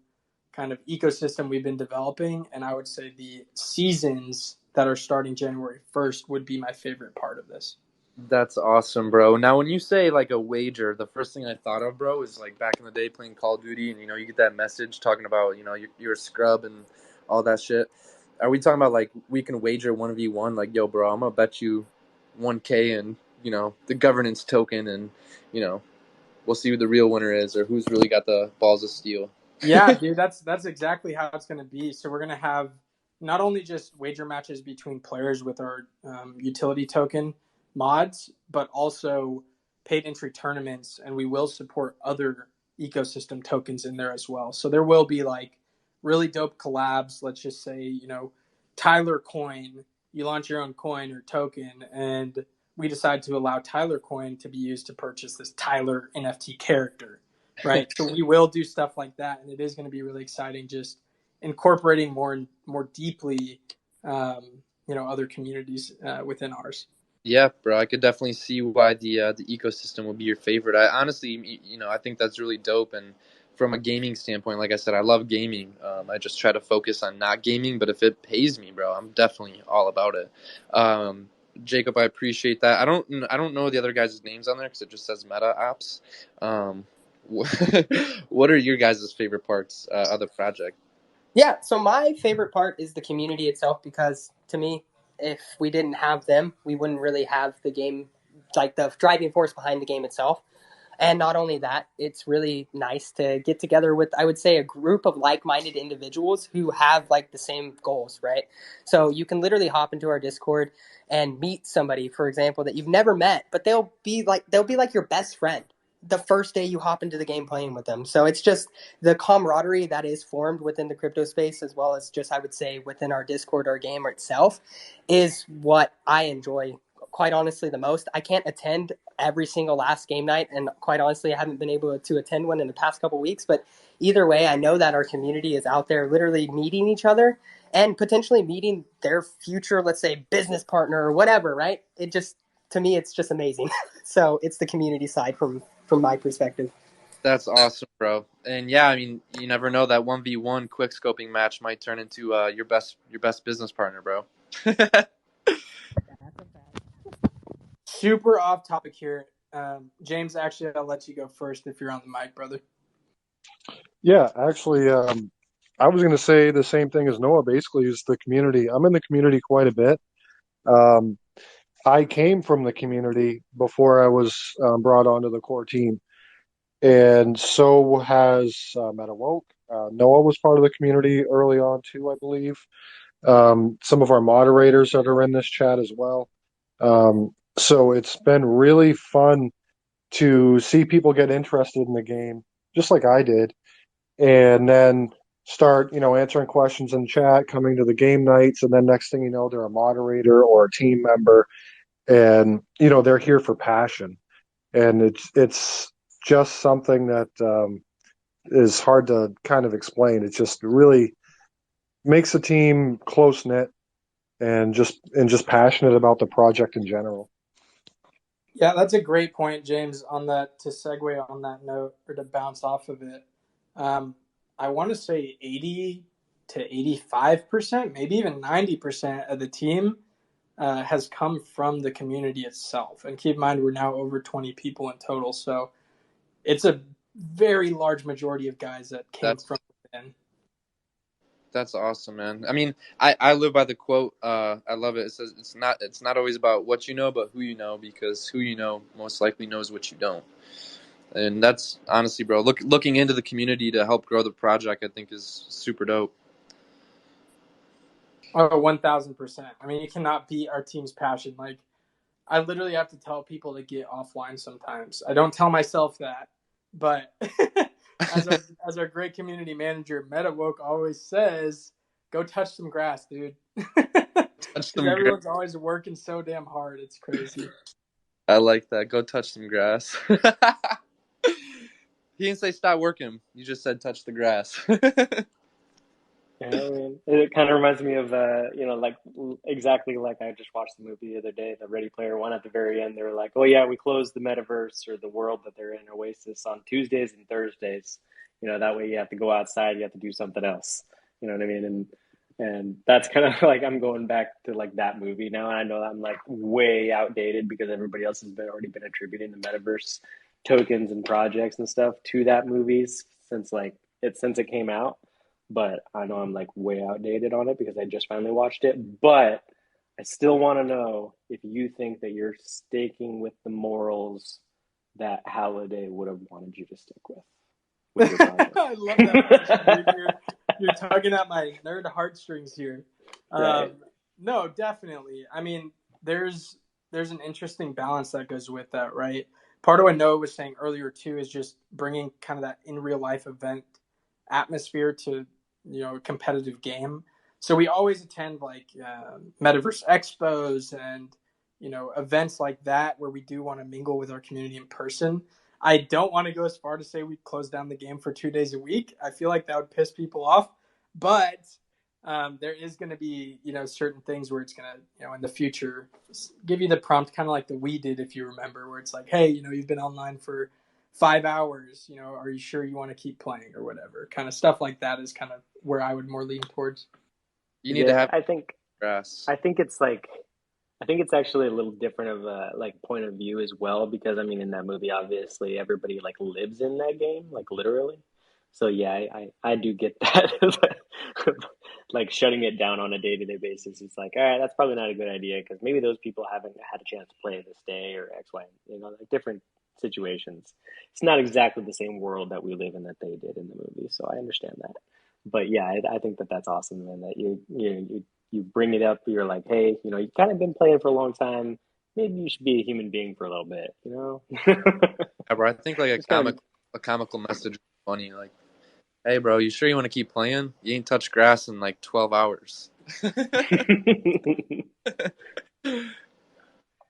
kind of ecosystem we've been developing, and I would say the seasons that are starting January 1st would be my favorite part of this. That's awesome, bro. Now, when you say like a wager, the first thing I thought of, bro, is like back in the day playing Call of Duty, and you get that message talking about you're a scrub and all that shit. Are we talking about like we can wager 1v1? Like, yo, bro, I'm gonna bet you 1K and the governance token, and we'll see who the real winner is or who's really got the balls of steel. Yeah, dude, that's exactly how it's going to be. So we're going to have not only just wager matches between players with our utility token mods, but also paid entry tournaments, and we will support other ecosystem tokens in there as well. So there will be like really dope collabs. Let's just say, Tyler coin, you launch your own coin or token, and we decided to allow Tyler coin to be used to purchase this Tyler NFT character, right? So we will do stuff like that, and it is going to be really exciting, just incorporating more deeply, other communities within ours. Yeah, bro, I could definitely see why the ecosystem would be your favorite. I honestly, I think that's really dope. And from a gaming standpoint, like I said, I love gaming. I just try to focus on not gaming, but if it pays me, bro, I'm definitely all about it. Jacob, I appreciate that. I don't know the other guys' names on there because it just says MetaOps. What are your guys' favorite parts of the project? Yeah, so my favorite part is the community itself, because to me, if we didn't have them, we wouldn't really have the game, like the driving force behind the game itself. And not only that, it's really nice to get together with, I would say, a group of like-minded individuals who have like the same goals, right? So you can literally hop into our Discord and meet somebody, for example, that you've never met, but they'll be like your best friend the first day you hop into the game playing with them. So it's just the camaraderie that is formed within the crypto space, as well as just, I would say, within our Discord, our game itself, is what I enjoy quite honestly the most. I can't attend every single last game night, and quite honestly I haven't been able to attend one in the past couple weeks, but either way, I know that our community is out there literally meeting each other and potentially meeting their future, let's say, business partner or whatever, right? It just, to me, it's just amazing. So it's the community side from my perspective. That's awesome, bro. And yeah, I mean, you never know, that 1v1 quick scoping match might turn into your best business partner, bro. Super off topic here. James, actually, I'll let you go first if you're on the mic, brother. Yeah, actually, I was going to say the same thing as Noah. Basically, is the community. I'm in the community quite a bit. I came from the community before I was brought onto the core team, and so has MetaWoke. Noah was part of the community early on too, I believe. Some of our moderators that are in this chat as well. So it's been really fun to see people get interested in the game, just like I did, and then start, answering questions in chat, coming to the game nights, and then next thing you know, they're a moderator or a team member, and they're here for passion, and it's just something that is hard to kind of explain. It just really makes the team close knit and just passionate about the project in general. Yeah, that's a great point, James, on that, to segue on that note or to bounce off of it. I want to say 80 to 85%, maybe even 90% of the team has come from the community itself. And keep in mind, we're now over 20 people in total. So it's a very large majority of guys that came from within. That's awesome, man. I mean, I live by the quote. I love it. It says it's not always about what you know, but who you know, because who you know most likely knows what you don't. And that's honestly, bro, looking into the community to help grow the project, I think is super dope. Oh, 1,000%. I mean, you cannot beat our team's passion. Like, I literally have to tell people to get offline sometimes. I don't tell myself that, but as our great community manager, MetaWoke, always says, go touch some grass, dude. Because everyone's always working so damn hard. It's crazy. I like that. Go touch some grass. He didn't say stop working. You just said touch the grass. Yeah, I mean, it kind of reminds me of, like exactly like I just watched the movie the other day, the Ready Player One. At the very end, they were like, "Oh yeah, we closed the metaverse or the world that they're in, Oasis, on Tuesdays and Thursdays. That way you have to go outside, you have to do something else. You know what I mean?" And that's kind of like I'm going back to like that movie now, and I know I'm like way outdated because everybody else has already been attributing the metaverse tokens and projects and stuff to that movies since it came out. But I know I'm like way outdated on it because I just finally watched it. But I still want to know if you think that you're sticking with the morals that Halliday would have wanted you to stick with your project. I love that question, dude. You're tugging at my nerd heartstrings here. Right. No, definitely. I mean, there's an interesting balance that goes with that, right? Part of what Noah was saying earlier too is just bringing kind of that in real life event atmosphere to a competitive game. So we always attend like metaverse expos and events like that where we do want to mingle with our community in person. I don't want to go as far to say we close down the game for 2 days a week. I feel like that would piss people off, but there is going to be, certain things where it's going to, in the future give you the prompt, kind of like the we did, if you remember, where it's like, hey, you've been online for 5 hours, are you sure you want to keep playing or whatever? Kind of stuff like that is kind of where I would more lean towards. You need to have grass. I think it's actually a little different of a point of view as well, because I mean, in that movie, obviously everybody lives in that game, literally. So yeah, I do get that. Shutting it down on a day-to-day basis, it's all right, that's probably not a good idea, because maybe those people haven't had a chance to play this day or X, Y, different situations. It's not exactly the same world that we live in that they did in the movie, so I understand that. But yeah, I think that's awesome, man, that you bring it up. You're like, hey, you've kind of been playing for a long time. Maybe you should be a human being for a little bit, Yeah, bro, I think a comical message is funny. Hey, bro, you sure you want to keep playing? You ain't touched grass in 12 hours.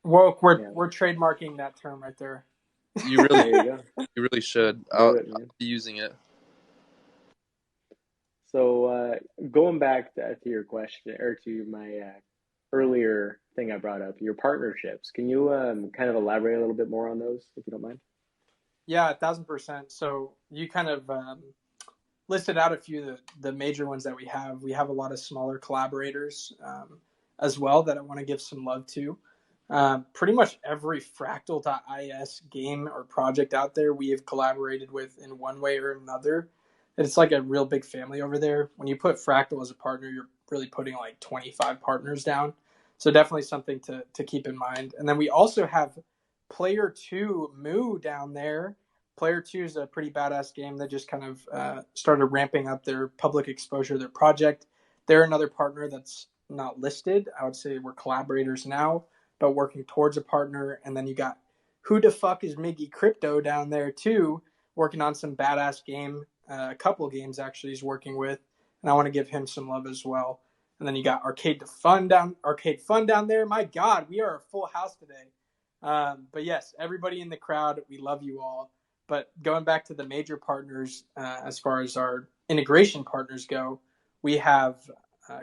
Woke, we're trademarking that term right there. You There you go. You really should. I'll be using it. So going back to your question, or to my earlier thing I brought up, your partnerships, can you kind of elaborate a little bit more on those, if you don't mind? Yeah, 1,000%. So you kind of listed out a few of the major ones that we have. We have a lot of smaller collaborators as well that I want to give some love to. Pretty much every Fractal.is game or project out there we have collaborated with in one way or another. It's like a real big family over there. When you put Fractal as a partner, you're really putting 25 partners down. So definitely something to keep in mind. And then we also have Player 2 Moo down there. Player 2 is a pretty badass game that just kind of started ramping up their public exposure, their project. They're another partner that's not listed. I would say we're collaborators now, but working towards a partner. And then you got Who the Fuck is Miggy Crypto down there too, working on some badass game. A couple of games actually he's working with, and I want to give him some love as well. And then you got Arcade Fun down there. My God, we are a full house today. But yes, everybody in the crowd, we love you all. But going back to the major partners, as far as our integration partners go, we have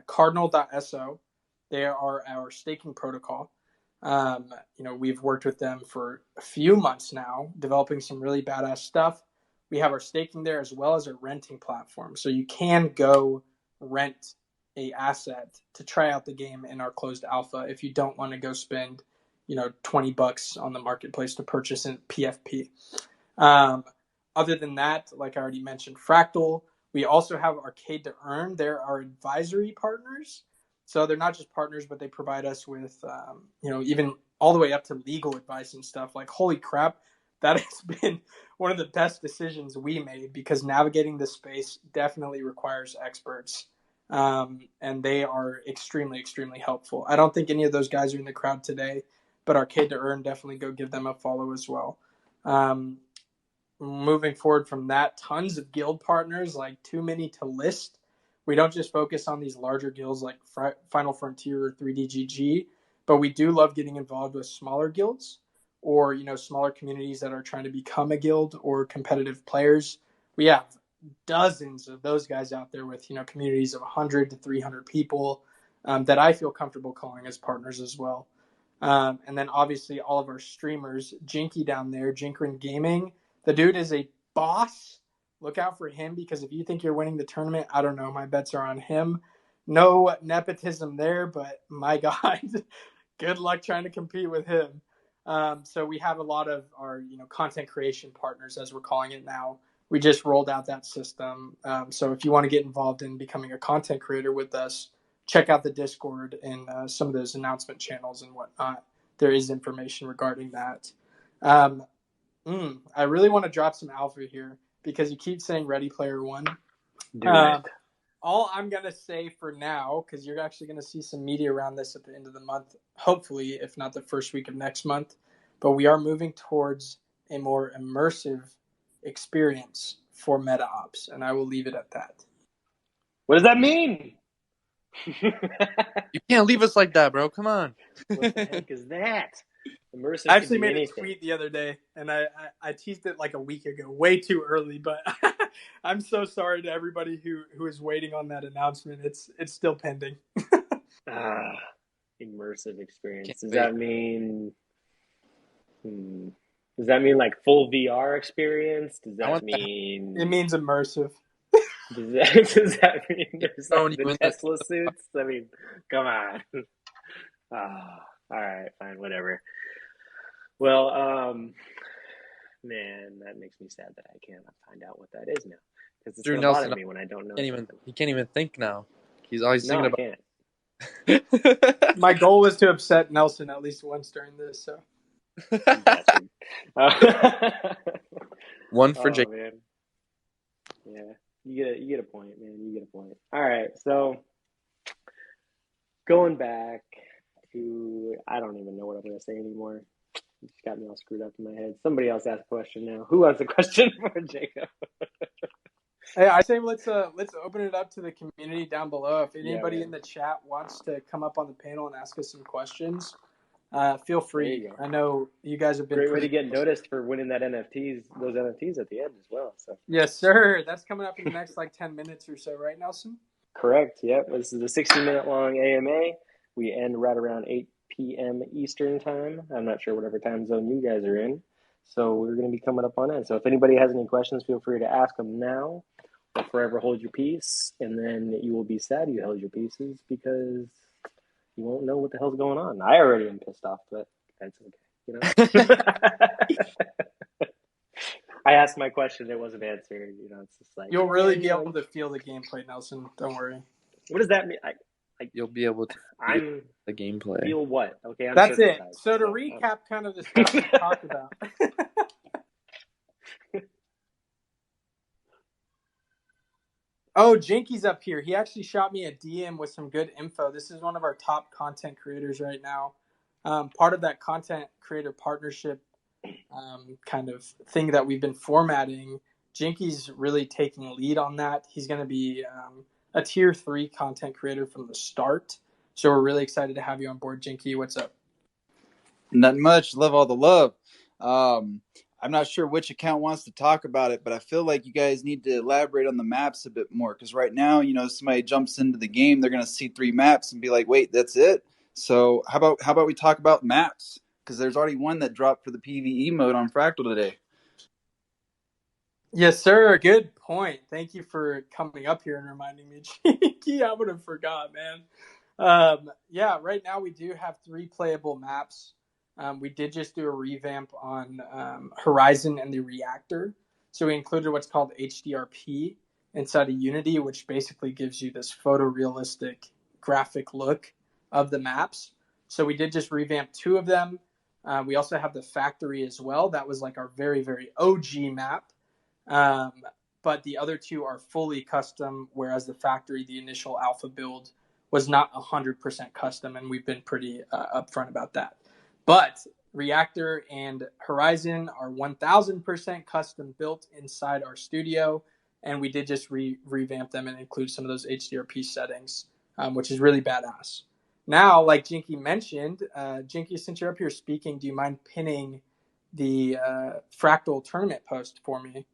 Cardinal.so. They are our staking protocol. We've worked with them for a few months now, developing some really badass stuff. We have our staking there as well as our renting platform. So you can go rent a asset to try out the game in our closed alpha if you don't want to go spend, $20 on the marketplace to purchase in PFP. Other than that, like I already mentioned, Fractal, we also have Arcade to Earn. They're our advisory partners. So they're not just partners, but they provide us with, even all the way up to legal advice and stuff. Holy crap, that has been one of the best decisions we made, because navigating this space definitely requires experts. And they are extremely, extremely helpful. I don't think any of those guys are in the crowd today, but Arcade to Earn, definitely go give them a follow as well. Moving forward from that, tons of guild partners, too many to list. We don't just focus on these larger guilds like Final Frontier or 3DGG, but we do love getting involved with smaller guilds or, smaller communities that are trying to become a guild or competitive players. We have dozens of those guys out there with, communities of 100 to 300 people that I feel comfortable calling as partners as well. And then obviously all of our streamers, Jinky down there, Jinkrin Gaming, the dude is a boss. Look out for him, because if you think you're winning the tournament, I don't know, my bets are on him. No nepotism there, but my God, good luck trying to compete with him. So we have a lot of our, content creation partners, as we're calling it now. We just rolled out that system. So if you want to get involved in becoming a content creator with us, check out the Discord and some of those announcement channels and whatnot. There is information regarding that. I really want to drop some alpha here, because you keep saying Ready Player One. Do it. All I'm going to say for now, because you're actually going to see some media around this at the end of the month, hopefully, if not the first week of next month, but we are moving towards a more immersive experience for MetaOps, and I will leave it at that. What does that mean? You can't leave us like that, bro. Come on. What the heck is that? Immersive I could actually be made a anything. tweet the other day, and I teased it like a week ago, way too early. But I'm so sorry to everybody who is waiting on that announcement. It's still pending. Immersive experience. Can't Does wait. that mean? Does that mean like full VR experience? Does I that want that. mean? It means immersive. Does that mean there's Throwing like you the in Tesla suits? I mean, come on. All right, fine, whatever. Well, man, that makes me sad that I can't find out what that is now because it's Drew gonna bother Nelson. me when I don't know something. He can't even think now. He's always No, I thinking can't. about. My goal was to upset Nelson at least once during this. So Bastard. One for Oh Jake. man, yeah, you get a point, man. You get a point. All right, so going back to I don't even know what I'm gonna say anymore. You just got me all screwed up in my head. Somebody else ask a question now. Who has a question for Jacob? hey, I say let's open it up to the community down below. If Yeah, anybody man. in the chat wants to come up on the panel and ask us some questions, feel There free. you go. I know you guys have been Great way pretty to get noticed for winning those NFTs at the end as well. So Yes, sir. That's coming up in the next like 10 minutes or so, right, Nelson? correct. Yep. This is a 60-minute long AMA. We end right around 8 p.m. Eastern time. I'm not sure whatever time zone you guys are in. So we're going to be coming up on it. So if anybody has any questions, feel free to ask them now or forever hold your peace. And then you will be sad you held your pieces because you won't know what the hell's going on. I already am pissed off, but that's okay. You know? I asked my question, it wasn't answered. You know, it's just like You'll really be able to feel the gameplay, Nelson. Don't worry. What does that mean? You'll be able to I'm the gameplay. feel what? Okay, I'm That's it. circumcised. So to recap kind of the stuff we talked about. Oh, Jinky's up here. He actually shot me a DM with some good info. This is one of our top content creators right now. Part of that content creator partnership kind of thing that we've been formatting, Jinky's really taking lead on that. He's going to be a tier 3 content creator from the start. So we're really excited to have you on board, Jinky. What's up? Nothing much. Love all the love. I'm not sure which account wants to talk about it, but I feel like you guys need to elaborate on the maps a bit more because right now, you know, somebody jumps into the game, they're going to see 3 maps and be like, "Wait, that's it." So how about we talk about maps? Because there's already one that dropped for the PvE mode on Fractal today. Yes, sir. Good point. Thank you for coming up here and reminding me, Jinky. I would have forgot, man. Yeah, right now we do have 3 playable maps. We did just do a revamp on Horizon and the Reactor. So we included what's called HDRP inside of Unity, which basically gives you this photorealistic graphic look of the maps. So we did just revamp 2 of them. We also have the Factory as well. That was like our very, very OG map. But the other 2 are fully custom, whereas the Factory, the initial alpha build, was not 100% custom, and we've been pretty upfront about that. But Reactor and Horizon are 1000% custom built inside our studio, and we did just revamp them and include some of those HDRP settings, which is really badass. Now, like Jinky mentioned, Jinky, since you're up here speaking, do you mind pinning the Fractal Tournament post for me?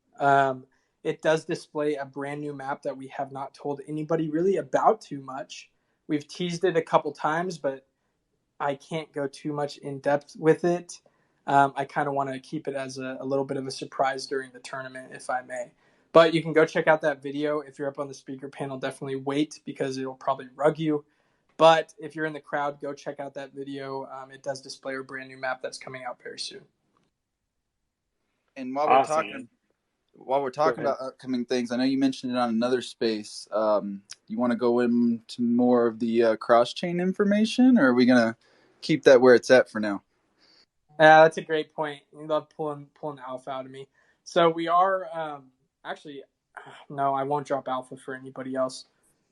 It does display a brand new map that we have not told anybody really about too much. We've teased it a couple times, but I can't go too much in depth with it. I kind of want to keep it as a little bit of a surprise during the tournament, if I may. But you can go check out that video. If you're up on the speaker panel, definitely wait because it'll probably rug you. But if you're in the crowd, go check out that video. It does display a brand new map that's coming out very soon. And while Awesome. we're talking about upcoming things, I know you mentioned it on another space. You want to go into more of the cross-chain information, or are we going to keep that where it's at for now? Yeah, that's a great point. You love pulling alpha out of me. So we are actually, no, I won't drop alpha for anybody else.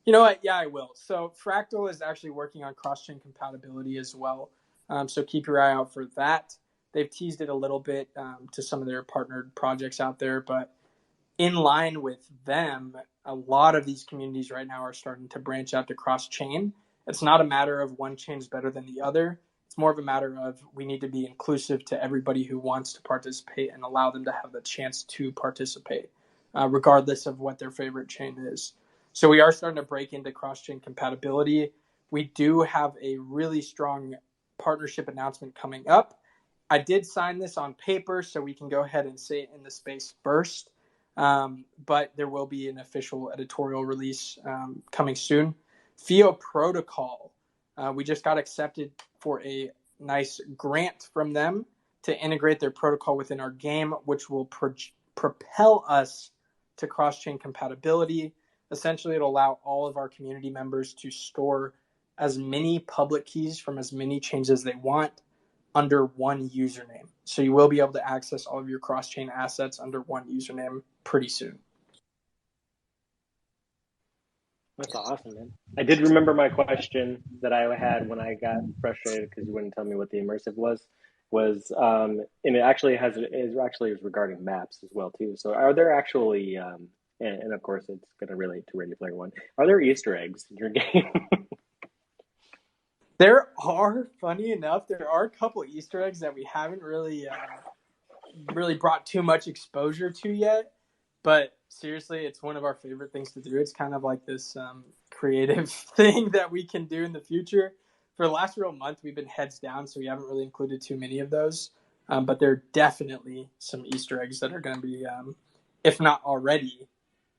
You know what? Yeah, I will. So Fractal is actually working on cross-chain compatibility as well. So keep your eye out for that. They've teased it a little bit to some of their partnered projects out there, but in line with them, a lot of these communities right now are starting to branch out to cross-chain. It's not a matter of one chain is better than the other. It's more of a matter of we need to be inclusive to everybody who wants to participate and allow them to have the chance to participate, regardless of what their favorite chain is. So we are starting to break into cross-chain compatibility. We do have a really strong partnership announcement coming up. I did sign this on paper, so we can go ahead and say it in the space first. But there will be an official editorial release coming soon. Pve Protocol, we just got accepted for a nice grant from them to integrate their protocol within our game, which will propel us to cross-chain compatibility. Essentially, it'll allow all of our community members to store as many public keys from as many chains as they want under one username. So you will be able to access all of your cross-chain assets under one username pretty soon. That's awesome, man. I did remember my question that I had when I got frustrated because you wouldn't tell me what the immersive was, and it actually is regarding maps as well too. So are there actually, and of course it's going to relate to Ready Player One, are there Easter eggs in your game? There are, funny enough, there are a couple of Easter eggs that we haven't really brought too much exposure to yet. But seriously, it's one of our favorite things to do. It's kind of like this creative thing that we can do in the future. For the last real month, we've been heads down, so we haven't really included too many of those. But there are definitely some Easter eggs that are going to be, if not already,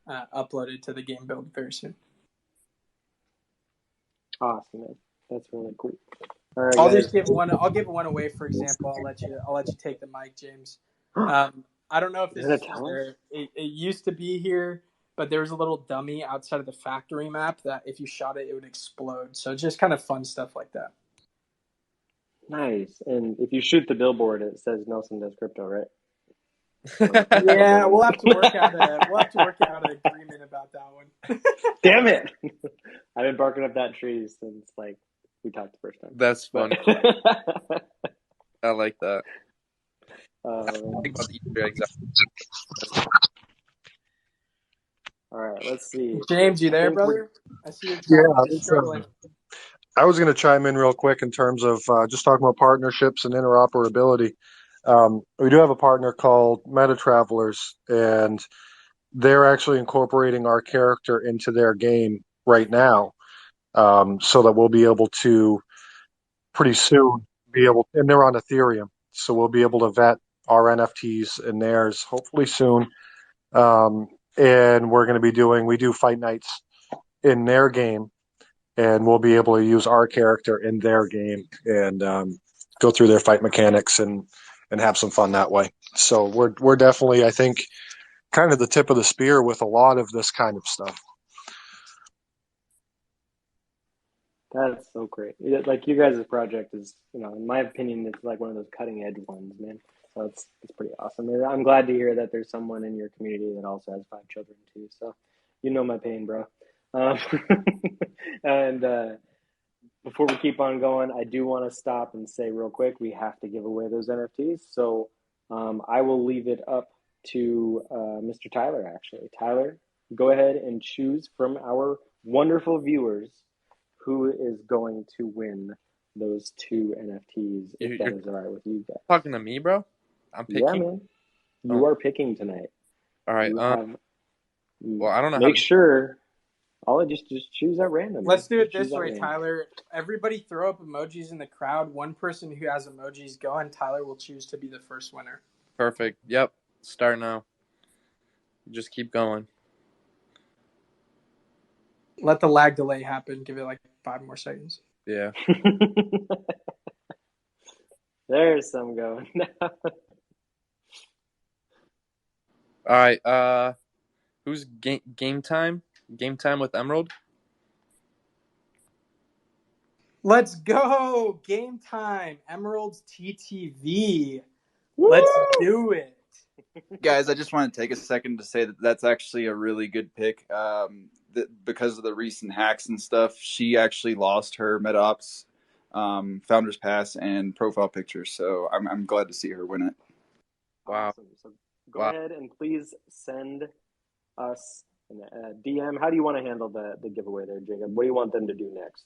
uploaded to the game build very soon. Awesome, man. That's really cool. All right, I'll guys. just give one. I'll give one away. For example, I'll let you take the mic, James. I don't know if this is there. It used to be here, but there was a little dummy outside of the factory map that if you shot it, it would explode. So just kind of fun stuff like that. Nice. And if you shoot the billboard, it says Nelson does crypto, right? Yeah, we'll have to work out an agreement about that one. Damn it! I've been barking up that tree since like we talked the first time. That's funny. I like that. Think about the Easter eggs. All right, let's see. James, you there, brother? I see you're struggling. I was going to chime in real quick in terms of just talking about partnerships and interoperability. We do have a partner called Meta Travelers, and they're actually incorporating our character into their game right now, so that we'll be able to pretty soon and they're on Ethereum, so we'll be able to vet our NFTs and theirs hopefully soon. And we're going to be we do fight nights in their game, and we'll be able to use our character in their game and go through their fight mechanics and have some fun that way. So we're definitely, I think, kind of the tip of the spear with a lot of this kind of stuff. That's so great. Like you guys' project is, in my opinion, it's like one of those cutting edge ones, man. So it's pretty awesome. And I'm glad to hear that there's someone in your community that also has 5 children too. So you know my pain, bro. And before we keep on going, I do want to stop and say real quick, we have to give away those NFTs. So I will leave it up to Mr. Tyler, actually. Tyler, go ahead and choose from our wonderful viewers who is going to win those 2 NFTs, if that is all right with you guys. Talking to me, bro? I'm picking? Yeah, man. You are picking tonight. All right. Well, I don't know. Make sure... I'll just choose at random. Let's do it this way, Tyler. Everybody throw up emojis in the crowd. One person who has emojis go, and Tyler will choose to be the first winner. Perfect. Yep. Start now. Just keep going. Let the lag delay happen. Give it like 5 more seconds. Yeah. There's some going. All right. Who's game time? Game time with Emerald? Let's go! Game time. Emerald's TTV. Let's do it. Guys, I just want to take a second to say that that's actually a really good pick. Because of the recent hacks and stuff, she actually lost her MetaOps Founders Pass and profile picture, so I'm glad to see her win it. Wow. Awesome. So go ahead and please send us and DM. How do you want to handle the giveaway there, Jacob? What do you want them to do next?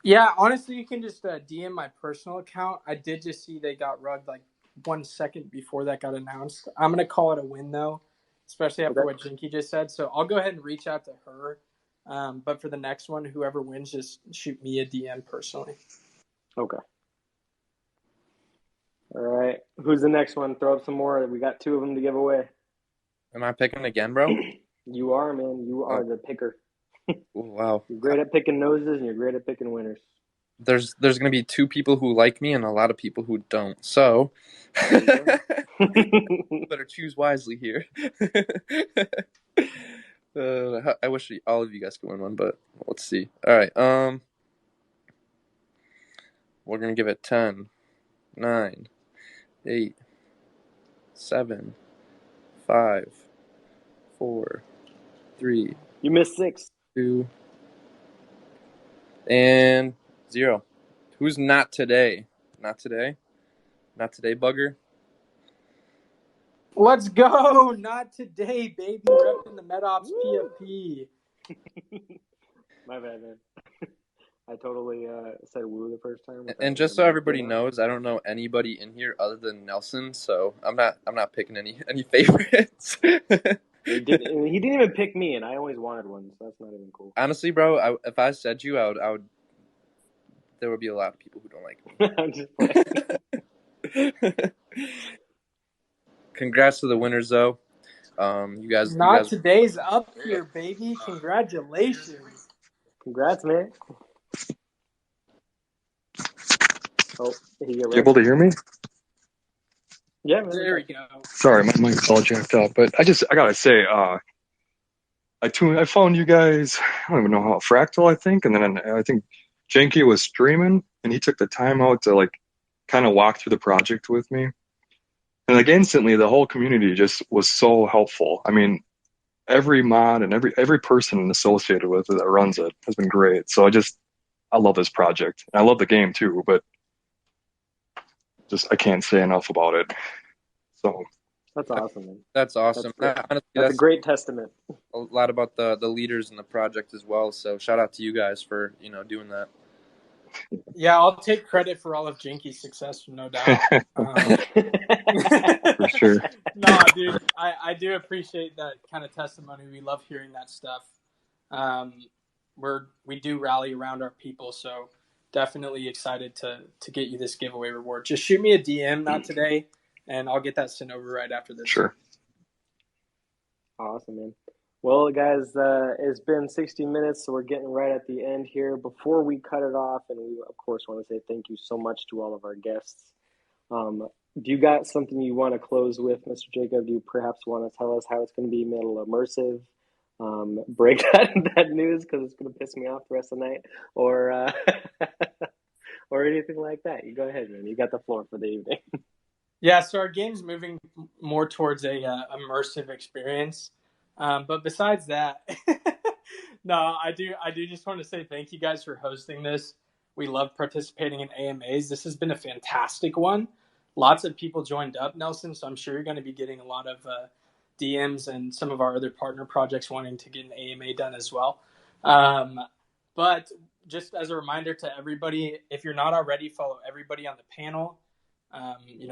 Yeah, honestly, you can just DM my personal account. I did just see they got rugged like 1 second before that got announced. I'm going to call it a win, though, especially after what Jinky just said. So I'll go ahead and reach out to her. But for the next one, whoever wins, just shoot me a DM personally. Okay. All right. Who's the next one? Throw up some more. We got 2 of them to give away. Am I picking again, bro? You are, man. You are the picker. Oh, wow. You're great at picking noses, and you're great at picking winners. There's going to be 2 people who like me and a lot of people who don't. So better choose wisely here. I wish all of you guys could win one, but let's see. All right. We're going to give it 10, 9, 8, 7, 5, 4, 3. You missed 6. 2, and 0. Who's not today? Not today? Not today, bugger? Let's go! Not today, baby. Repping the MetaOps PFP. My bad, man. I totally said woo the first time. And just so everybody knows, I don't know anybody in here other than Nelson, so I'm not picking any favorites. He didn't even pick me, and I always wanted one, so that's not even cool. Honestly, bro, if I said you, I would. There would be a lot of people who don't like me. I'm just playing. Congrats to the winners, though. You guys. Today's up here, baby. Congratulations. Congrats, man. Oh, you able to hear me? Yeah, man. There we go. Sorry, my mic's all jacked up, but I gotta say, I found you guys. I don't even know how, Fractal, I think, and then I think Janky was streaming, and he took the time out to like kind of walk through the project with me, and like instantly the whole community just was so helpful. I mean, every mod and every person associated with it that runs it has been great. So I love this project, and I love the game too, but I can't say enough about it. So that's awesome, man. That's awesome. Honestly, that's a great testament. A lot about the leaders in the project as well. So shout out to you guys for doing that. Yeah, I'll take credit for all of Jinky's success, no doubt. For sure. No, dude, I do appreciate that kind of testimony. We love hearing that stuff. We do rally around our people, so definitely excited to get you this giveaway reward. Just shoot me a DM, not today, and I'll get that sent over right after this. Sure. Awesome, man. Well, guys, it's been 60 minutes, so we're getting right at the end here. Before we cut it off, and we, of course, want to say thank you so much to all of our guests. Do you got something you want to close with, Mr. Jacob? Do you perhaps want to tell us how it's going to be middle immersive? Break that news because it's going to piss me off the rest of the night, or or anything like that. You go ahead, man. You got the floor for the evening. Yeah, so our game's moving more towards a immersive experience. But besides that, no, I do just want to say thank you guys for hosting this. We love participating in AMAs. This has been a fantastic one. Lots of people joined up, Nelson, so I'm sure you're going to be getting a lot of DMs and some of our other partner projects wanting to get an AMA done as well. But just as a reminder to everybody, if you're not already, follow everybody on the panel.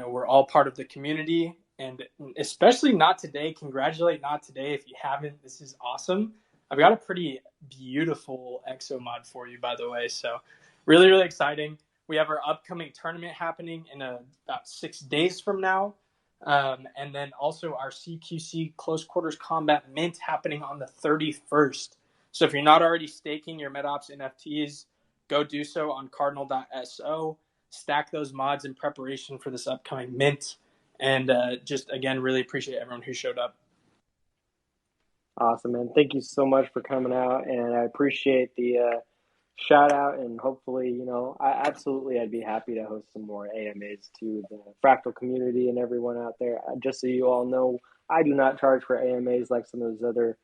We're all part of the community. And especially Not Today, congratulate Not Today if you haven't. This is awesome. I've got a pretty beautiful exo mod for you, by the way. So really, really exciting. We have our upcoming tournament happening in about 6 days from now. And then also our CQC Close Quarters Combat Mint happening on the 31st. So if you're not already staking your MetaOps NFTs, go do so on cardinal.so. Stack those mods in preparation for this upcoming mint. And just, again, really appreciate everyone who showed up. Awesome, man. Thank you so much for coming out. And I appreciate the shout out. And hopefully, I'd be happy to host some more AMAs to the Fractal community and everyone out there. Just so you all know, I do not charge for AMAs like some of those other,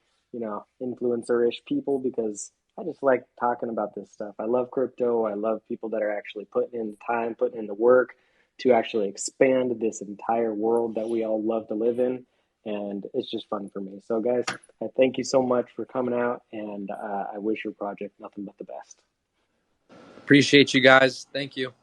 influencer-ish people, because I just like talking about this stuff. I love crypto. I love people that are actually putting in the time, putting in the work to actually expand this entire world that we all love to live in. and it's just fun for me. So guys, I thank you so much for coming out, and I wish your project nothing but the best. Appreciate you guys. Thank you.